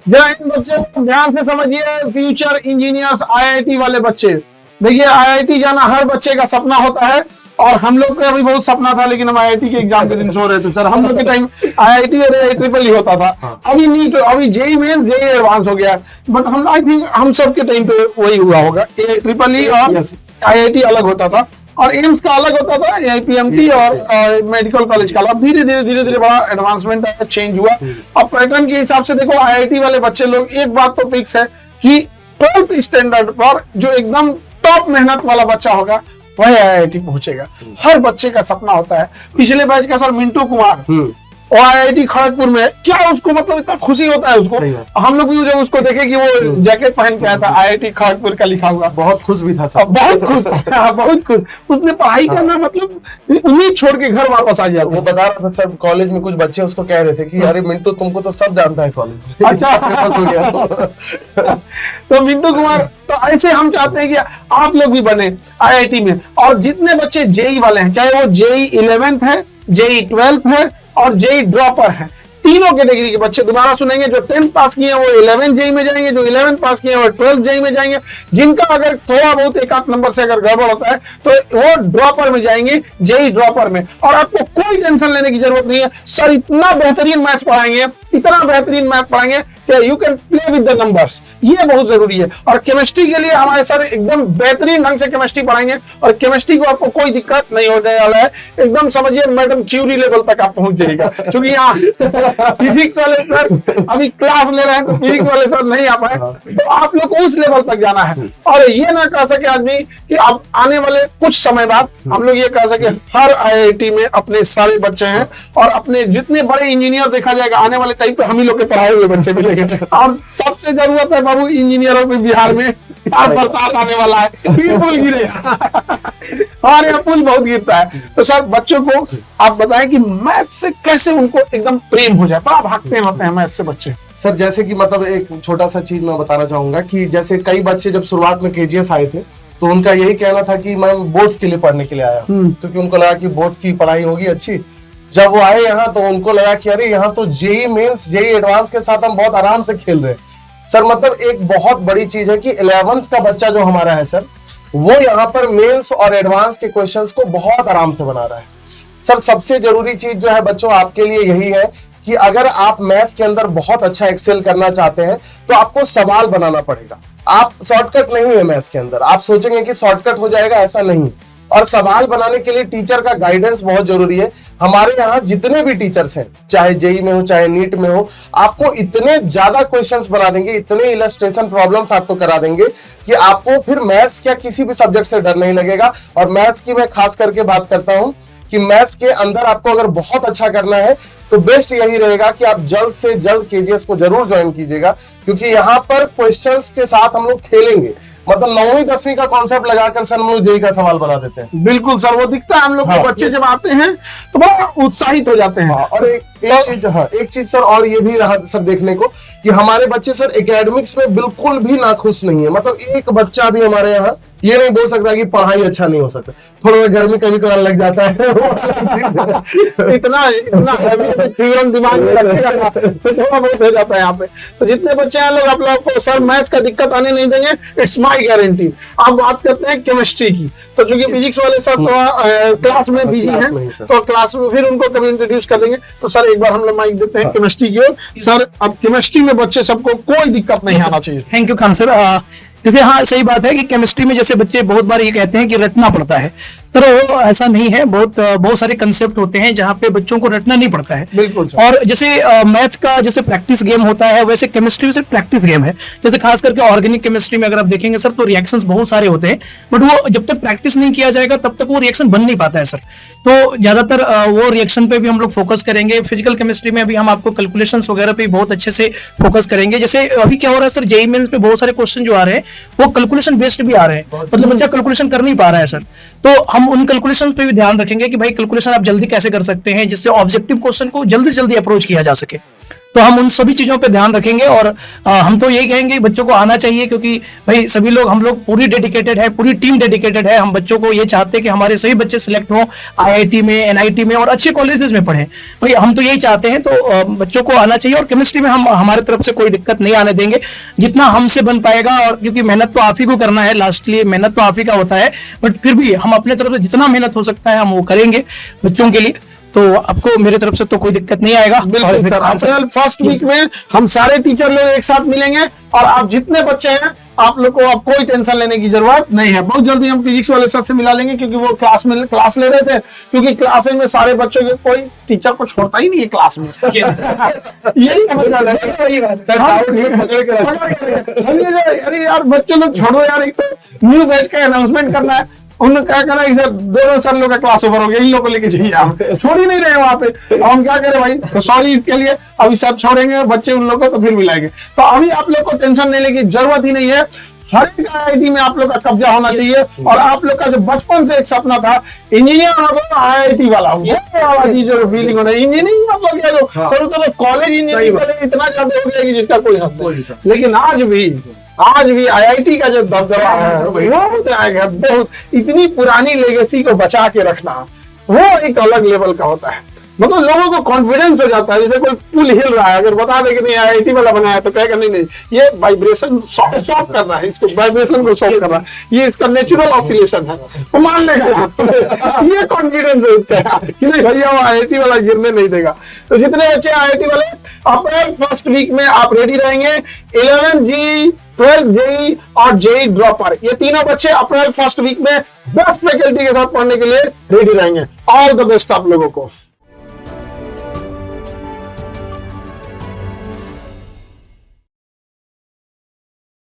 जरा इन बच्चे को ध्यान से समझिए, फ्यूचर इंजीनियर्स, आईआईटी वाले बच्चे। देखिए आईआईटी जाना हर बच्चे का सपना होता है, और हम लोग का भी बहुत सपना था, लेकिन हम आईआईटी के एग्जाम के दिन सो रहे थे सर। हम लोग के टाइम आईआईटी और ट्रिपल ही होता था। अभी नीट, अभी जेई मेंस, जेई एडवांस हो गया, बट हम आई थिंक हम सब के टाइम पे वही हुआ होगा। ट्रिपल ही और आईआईटी अलग होता था, और एम्स का अलग होता था, एआईपीएमटी और मेडिकल कॉलेज का। अब धीरे धीरे बड़ा एडवांसमेंट है, चेंज हुआ। अब पैटर्न के हिसाब से देखो, आईआईटी वाले बच्चे लोग, एक बात तो फिक्स है कि 12th स्टैंडर्ड पर जो एकदम टॉप मेहनत वाला बच्चा होगा वह आईआईटी पहुंचेगा। हर बच्चे का सपना होता है। पिछले बैच का सर मिंटू कुमार, और आईआईटी खड़गपुर में, क्या उसको मतलब इतना खुशी होता है उसको। हम लोग भी जब उसको देखे कि वो जैकेट पहन के आया था आईआईटी खड़गपुर का लिखा हुआ, बहुत खुश भी था सर, बहुत खुश था, बहुत खुश। उसने पढ़ाई करना मतलब उम्मीद छोड़ के घर वापस आ गया। वो बता रहा था सर, कॉलेज में कुछ बच्चे उसको कह रहे थे कि अरे मिंटू तुमको तो सब जानता है कॉलेज में। अच्छा तो मिंटू कुमार, तो ऐसे हम चाहते हैं कि आप लोग भी बने आईआईटी में। और जितने बच्चे जेई वाले हैं, चाहे वो जेई 11th है, जेई 12th है और जेई ड्रॉपर है, तीनों कैटेगरी के बच्चे, दोबारा सुनेंगे, जो 10th पास किए हैं वो 11 जेई में जाएंगे, जो 11th पास किए हैं वो 12th जेई में जाएंगे। जिनका अगर थोड़ा बहुत एक आध नंबर से अगर गड़बड़ होता है तो वो ड्रॉपर में जाएंगे, जेई ड्रॉपर में। और आपको कोई टेंशन लेने की जरूरत नहीं है सर, इतना बेहतरीन मैथ्स पढ़ाएंगे, इतना बेहतरीन मैथ पढ़ाएंगे कि you can play with the numbers. ये बहुत जरूरी है। और केमिस्ट्री के लिए हमारे सर एकदम बेहतरीन ढंग से केमिस्ट्री पढ़ाएंगे, और केमिस्ट्री को आपको कोई दिक्कत नहीं होने वाला है। एकदम समझिए मैडम क्यूरी लेवल तक आप पहुंच जाइएगा। क्योंकि यहाँ फिजिक्स वाले सर अभी क्लास ले रहे हैं, तो फिजिक्स वाले सर नहीं आ पाए, तो आप लोग को उस लेवल तक जाना है। और ये ना कह सके आदमी कि अब आने वाले कुछ समय बाद हम लोग ये कह सके हर आईआईटी में अपने सारे बच्चे हैं, और अपने जितने बड़े इंजीनियर देखा जाएगा आने वाले टाइम पे हम ही लोग के पढ़ाए हुए बच्चे मिलेंगे। और सबसे जरूरत है बाबू इंजीनियरों की बिहार में। और बरसात आने वाला है, फिर पुल गिरेगा। हमारे यहाँ पुल बहुत गिरता है। तो सर बच्चों को आप बताएं कि मैथ से कैसे उनको एकदम प्रेम हो जाए। बड़ा भागते होते हैं मैथ से बच्चे। सर जैसे कि मतलब एक छोटा सा चीज मैं बताना चाहूंगा कि जैसे कई बच्चे जब शुरुआत में केजीएस आए थे तो उनका यही कहना था कि मैं बोर्ड्स के लिए पढ़ने के लिए आया, क्योंकि उनको लगा कि बोर्ड्स की पढ़ाई होगी अच्छी। जब वो आए यहाँ तो उनको लगा कि अरे यहाँ तो जेई मेंस, जेई एडवांस के साथ हम बहुत आराम से खेल रहे हैं। सर मतलब एक बहुत बड़ी चीज है कि 11th का बच्चा जो हमारा है सर, वो यहाँ पर मेंस और एडवांस के क्वेश्चंस को बहुत आराम से बना रहा है। सर सबसे जरूरी चीज जो है बच्चों आपके लिए यही है कि अगर आप मैथ्स के अंदर बहुत अच्छा एक्सेल करना चाहते हैं तो आपको सवाल बनाना पड़ेगा। आप शॉर्टकट नहीं है मैथ्स के अंदर, आप सोचेंगे कि शॉर्टकट हो जाएगा, ऐसा नहीं। और सवाल बनाने के लिए टीचर का गाइडेंस बहुत जरूरी है। हमारे यहाँ जितने भी टीचर्स हैं, चाहे जेई में हो चाहे नीट में हो, आपको इतने ज्यादा क्वेश्चंस बना देंगे, इतने इलस्ट्रेशन प्रॉब्लम्स आपको करा देंगे कि आपको फिर मैथ्स क्या किसी भी सब्जेक्ट से डर नहीं लगेगा। और मैथ्स की मैं खास करके बात करता हूँ कि मैथ्स के अंदर आपको अगर बहुत अच्छा करना है तो बेस्ट यही रहेगा कि आप जल्द से जल्द केजीएस को जरूर ज्वाइन कीजिएगा, क्योंकि यहाँ पर क्वेश्चंस के साथ हम लोग खेलेंगे। मतलब 9वीं 10वीं का कॉन्सेप्ट लगाकर सर हम लोग जेई का सवाल बना देते हैं। बिल्कुल सर, वो दिखता है हम लोग को। बच्चे जब आते हैं तो बड़ा उत्साहित हो जाते हैं। और एक चीज सर और ये भी रहा सर देखने को कि हमारे बच्चे सर एकेडमिक्स में बिल्कुल भी नाखुश नहीं है। मतलब एक बच्चा भी हमारे यहाँ ये नहीं बोल सकता कि पढ़ाई अच्छा नहीं हो सकता, थोड़ा सा घर में कभी कभार लग जाता है। इतना दिमाग में रखेगा तो थोड़ा बहुत हो जाता है यहाँ पे। तो जितने बच्चे हैं लोग, आप लोग को सर मैथ का दिक्कत आने नहीं देंगे, इट्स माय गारंटी। आप बात करते हैं केमिस्ट्री की, तो चूंकि फिजिक्स वाले सर क्लास में बिजी हैं, तो क्लास में फिर उनको कभी इंट्रोड्यूस कर देंगे। तो सर एक बार हम लोग माइक देते हैं केमिस्ट्री की ओर। सर अब केमिस्ट्री में बच्चे सबको कोई दिक्कत नहीं आना चाहिए। Thank you Khan sir. जैसे हाँ सही बात है कि केमिस्ट्री में जैसे बच्चे बहुत बार ये कहते हैं कि रटना पड़ता है, सर वो ऐसा नहीं है। बहुत सारे कंसेप्ट होते हैं जहाँ पे बच्चों को रटना नहीं पड़ता है। बिल्कुल। और जैसे मैथ का जैसे प्रैक्टिस गेम होता है, वैसे केमिस्ट्री में से प्रैक्टिस गेम है। जैसे खास करके ऑर्गेनिक केमिस्ट्री में अगर आप देखेंगे सर तो रिएक्शंस बहुत सारे होते हैं, बट वो जब तक प्रैक्टिस नहीं किया जाएगा तब तक वो रिएक्शन बन नहीं पाता है सर। तो ज्यादातर वो रिएक्शन पे भी हम लोग फोकस करेंगे। फिजिकल केमिस्ट्री में भी हम आपको कैलकुलेशंस वगैरह पे बहुत अच्छे से फोकस करेंगे। जैसे अभी क्या हो रहा है सर, जेईई मेंस पे बहुत सारे क्वेश्चन जो आ रहे हैं वो कैलकुलेशन बेस्ड भी आ रहे हैं, मतलब बच्चा कैलकुलेशन कर नहीं पा रहा है सर। तो हम उन कैलकुलेशंस पे भी ध्यान रखेंगे कि भाई कैलकुलेशन आप जल्दी कैसे कर सकते हैं जिससे ऑब्जेक्टिव क्वेश्चन को जल्दी जल्दी अप्रोच किया जा सके। तो हम उन सभी चीजों पे ध्यान रखेंगे और हम तो यही कहेंगे बच्चों को आना चाहिए, क्योंकि भाई सभी लोग, हम लोग पूरी डेडिकेटेड है, पूरी टीम डेडिकेटेड है। हम बच्चों को ये चाहते हैं कि हमारे सभी बच्चे सिलेक्ट हों IIT में, NIT में और अच्छे कॉलेजेस में पढ़ें। भाई हम तो यही चाहते हैं, तो बच्चों को आना चाहिए और केमिस्ट्री में हम हमारे तरफ से कोई दिक्कत नहीं आने देंगे, जितना हमसे बन पाएगा। और क्योंकि मेहनत तो आप ही को करना है, लास्टली मेहनत तो आप ही का होता है, बट फिर भी हम अपने तरफ से जितना मेहनत हो सकता है हम वो करेंगे बच्चों के लिए। तो आपको मेरे तरफ से तो कोई दिक्कत नहीं आएगा। बिल्कुल सर, अप्रैल फर्स्ट वीक में हम सारे टीचर लोग एक साथ मिलेंगे और आप जितने बच्चे हैं आप लोग को अब कोई टेंशन लेने की जरूरत नहीं है। बहुत जल्दी हम फिजिक्स वाले सर से मिला लेंगे, क्योंकि वो क्लास ले रहे थे, क्योंकि क्लास में सारे बच्चों के कोई टीचर को छोड़ता ही नहीं है क्लास में। यही अरे यार बच्चे लोग छोड़ो यार, एक तो न्यू बैच का अनाउंसमेंट करना है, उन्होंने क्या कहना है सर दोनों सर लोग का क्लास ओवर हो गया, इन लोगों को लेके चाहिए, हम छोड़ ही नहीं रहे वहां पे। अब हम क्या करें भाई, तो सॉरी इसके लिए। अभी सर छोड़ेंगे बच्चे उन लोगों को तो फिर मिलाएंगे। तो अभी आप लोग को टेंशन लेने की जरूरत ही नहीं है। हर एक IIT में आप लोग का कब्जा होना चाहिए। और आप लोग का जो बचपन से एक सपना था इंजीनियर मतलब IIT वाला जो फीलिंग होना, इंजीनियरिंग मतलब क्या जो शुरू तो कॉलेज इंजीनियरिंग वाले इतना ज्यादा हो गया कि जिसका कोई हद नहीं। लेकिन आज भी IIT का जो दबदबा है वो बहुत, इतनी पुरानी लेगेसी को बचा के रखना वो एक अलग लेवल का होता है। मतलब लोगों को कॉन्फिडेंस हो जाता है, जैसे कोई पुल हिल रहा है, अगर बता दे कि नहीं IIT वाला बनाया तो कहेगा नहीं ये वाइब्रेशन स्टॉप कर रहा है, इसको वाइब्रेशन को स्टॉप कर रहा है, ये इसका नेचुरल ऑसिलेशन है, वो मान लेगा। ये कॉन्फिडेंस है उसका कि नहीं भैया वो IIT वाला गिरने नहीं देगा। तो जितने बच्चे IIT वाले अप्रैल फर्स्ट वीक में आप रेडी रहेंगे। 11 जी 12 JEE और JEE ड्रॉपर, ये तीनों बच्चे अप्रैल फर्स्ट वीक में बेस्ट फैकल्टी के साथ पढ़ने के लिए रेडी रहेंगे। ऑल द बेस्ट आप लोगों को।